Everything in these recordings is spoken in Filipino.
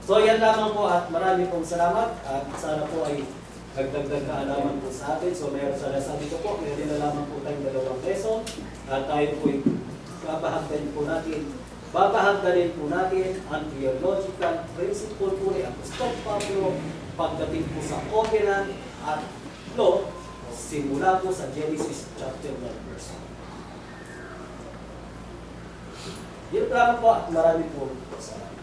So yan lamang po at marami pong salamat at sana po ay nagdagdag kaalaman po sa atin. So meron sa lesson dito po, meron na lamang po tayong 2 lesson at tayo po ay babahagdarin po natin ang theological principle po ni Apostol Pablo pagdating po sa covenant at law simula po sa Genesis chapter 1 verse 1. Yun lamang po at marami po salamat.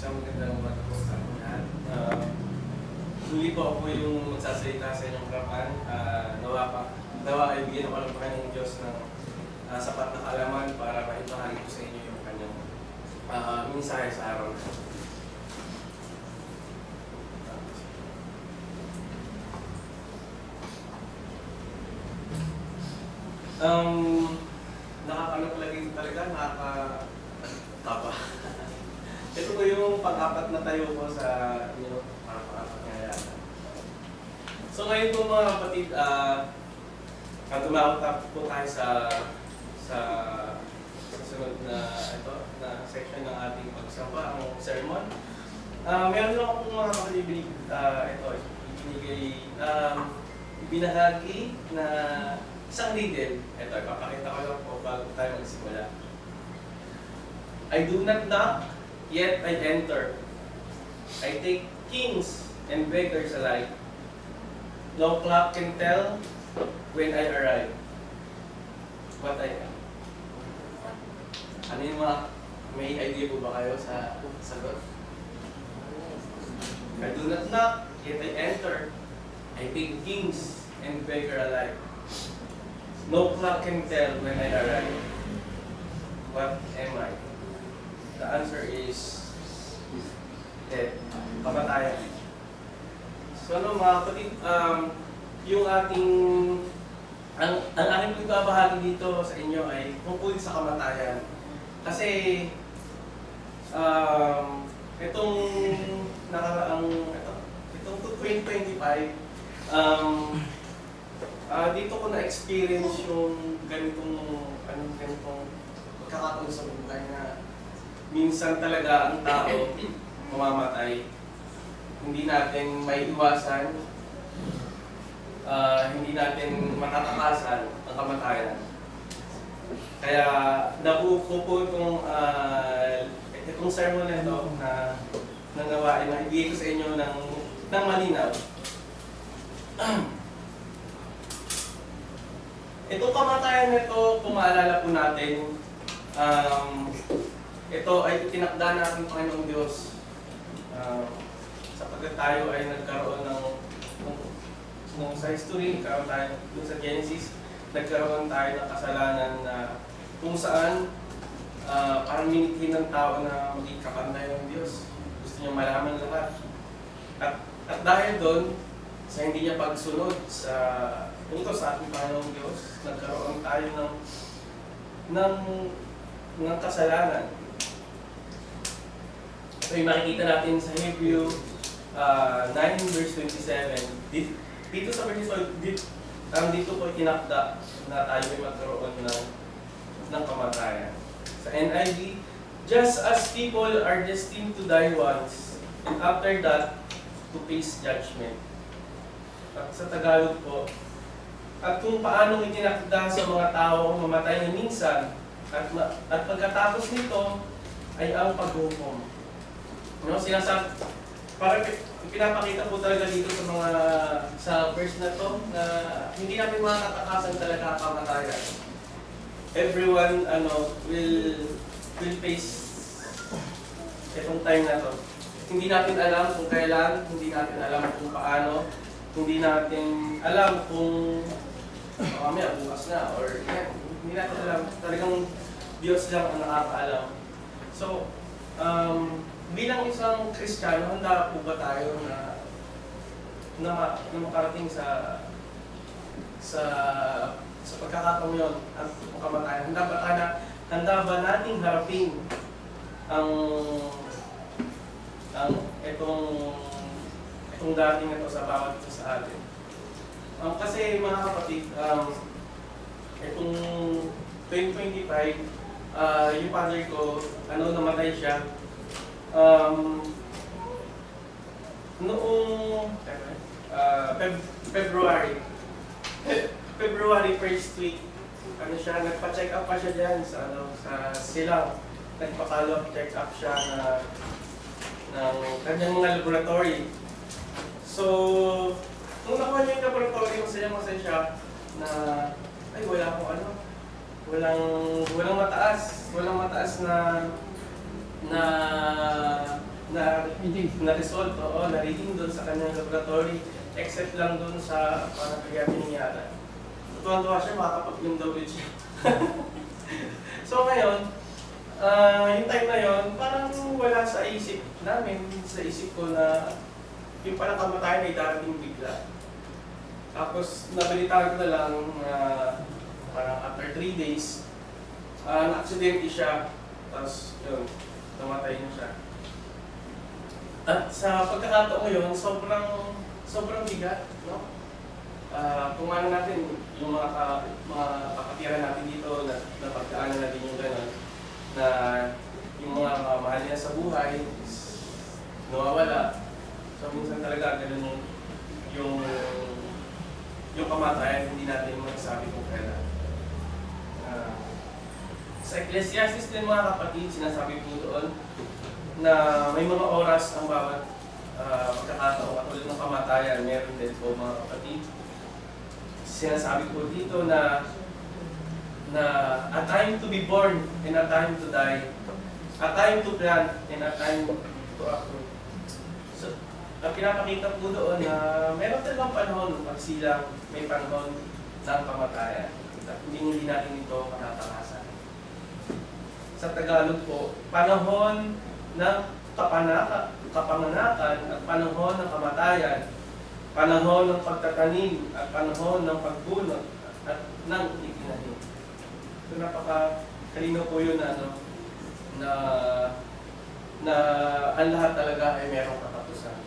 Isang magandang umaga po sa lahat. Muli po ako yung magsasalita sa inyong harapan. Nawa ay bigyan ako ng Panginoong Diyos ng sapat na kaalaman para maibahagi ko sa inyo yung kanyang mensahe sa araw na ito. Nakakaano lagi talaga, nakakataba. Ito po yung pang-apat na tayo ko sa inyo, pang-apat na yata. So ngayon po mga kapatid, tumawag po tayo sa sunod na section ng ating pagsamba, ang sermon. Meron lang akong mga kapatid ibinahagi na isang riddle. Ito, ipapakita ko lang po bago tayo magsimula. I do not knock, yet I enter. I take kings and beggars alike. No clock can tell when I arrive what I am. Ano yung mga, may idea po ba kayo sa sagot? I do not knock, yet I enter. I take kings and beggar alike. No clock can tell when I arrive. What am I? The answer is death, kamatayan. So ano mga kapatid, yung ang aking pagbabahagi dito sa inyo ay tungkol sa kamatayan. Kasi itong 2025, dito ko na-experience yung ganitong pagkakataon sa buhay na minsan talaga ang tao mamamatay. Hindi natin may iwasan, hindi natin matatakasan ang kamatayan. Kaya nabuo ko po itong sermon na ito na nanawain na ibigay ko sa inyo ng malinaw. Itong kamatayan nito, kung maalala po natin, ito ay tinakda na ating Panginoong Diyos. Sapagkat tayo ay nagkaroon nung sa history, nagkaroon tayo dun sa Genesis, nagkaroon tayo ng kasalanan na kung saan parang minithin ng tao na maging kapantay ng Diyos. Gusto niya malaman lahat. At dahil doon, sa hindi niya pagsunod sa utos sa ating Panginoong Diyos, nagkaroon tayo ng kasalanan. So yung makikita natin sa Hebrew 9 verse 27, dito sa verse dito po itinakda na tayo ay magkaroon ng kamatayan. Sa NIV, just as people are destined to die once, and after that, to face judgment. At sa Tagalog po, at kung paano itinakda sa mga tao mamatay na minsan, at pagkatapos nito ay ang paghukom. No, parang pinapakita po talaga dito sa verse na to na hindi namin matatakasan talaga ang kamatayan. Everyone will face itong time na to. Hindi natin alam kung kailan, hindi natin alam kung paano, hindi natin alam kung mamaya bukas na or hindi natin alam. Talagang Diyos lang ang nakakaalam. So, bilang isang Kristiyano, handa po ba tayo na na makarating sa pagkakataong yun at kamatayan. Handa ba nating harapin ang itong dating ito sa bawat isa sa atin? Kasi mga kapatid, itong 2025, yung father ko, namatay siya. Noong February first week, nagpa-check up pa siya dyan sa Silang. Nagpa-follow up check up siya ng kanyang mga laboratory. So, nung nakuha niya yung laboratory, masaya siya na ay walang mataas na result na reading doon sa kanyang laboratory, except lang doon sa parang kaya piniyara. Tuwan-tuwa siya, makakapag-yung daw siya. So ngayon, yung time na yon, parang wala sa isip namin, sa isip ko na yung palang kamatayan ay darating bigla. Tapos nabalitaan ko na lang na parang after 3 days, na-accidente siya. Tapos yun, namatay na siya. At sa pagkakataon ngayon, sobrang bigat, no? Kung ano natin, yung mga kakatira natin dito, na pagkaanan natin yung gano'n, na yung mga mahal niya sa buhay, nawawala. So minsan talaga gano'n yung kamatayan, hindi natin magsabi kung kailan. Sa Ecclesiastes din mga kapatid, sinasabi po doon na may mga oras ang bawat pagkakataon katulad ng kamatayan, meron din po mga kapatid. Sinasabi po dito na a time to be born and a time to die, a time to plant and a time to uproot. So, pinapakita po doon na meron talagang panahon pagsilang, may panahon ng kamatayan. Hindi natin ito matatakasan. Sa Tagalog po, panahon ng kapanganakan at panahon ng kamatayan, panahon ng pagtatanim at panahon ng pagbunot at ng itinanim. So napaka-kalino po yun na ang lahat talaga ay merong katapusan.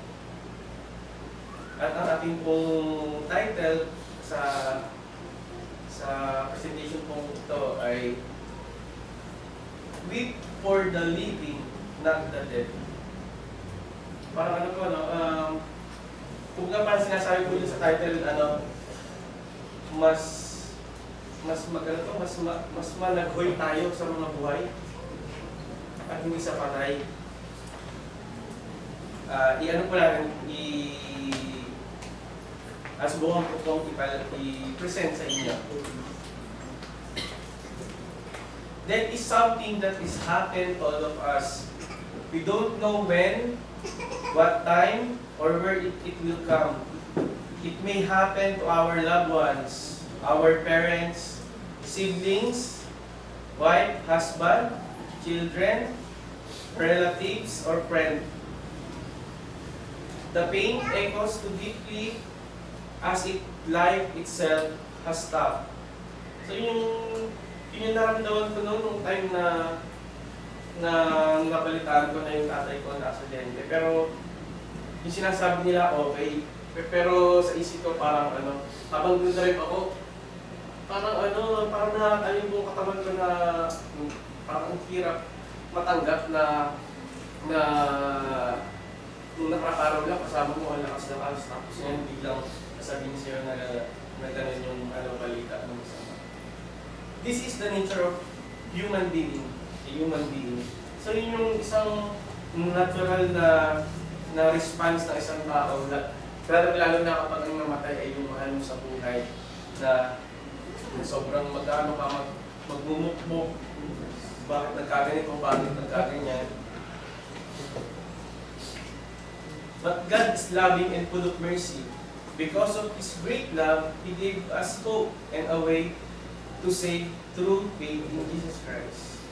At ang ating pong title sa presentation pong ito ay Weep for the living, not the dead. Parang kung nga parang sinasabi ko dun sa title, mas malaghoy tayo sa mga buhay at hindi sa patay. Subukan ko pong i-present sa inyo. That is something that is happened to all of us. We don't know when, what time, or where it will come. It may happen to our loved ones, our parents, siblings, wife, husband, children, relatives, or friend. The pain echoes too deeply as if life itself has stopped. So yung naramdaman ko noon nung time na nabalitaan ko na yung tatay ko na aksidente. Pero yung sinasabi nila okay. Pero sa isip ko parang habang drive ako, parang nakakalim yung katawan ko na parang ang hirap matanggap na nung nakararaw lang kasama mo ang lakas ng alas. Tapos ngayon biglang sabihin sa'yo na gano'n yung balita ng masama. This is the nature of human being. So yun yung isang natural na response ng isang tao na lalo na kapag ang namatay ay yung mahal mo sa buhay na sobrang magmumukmuk. Bakit nagkaganito? Bakit nagkaganyan? But God is loving and full of mercy. Because of His great love, He gave us hope and a way to save through faith in Jesus Christ.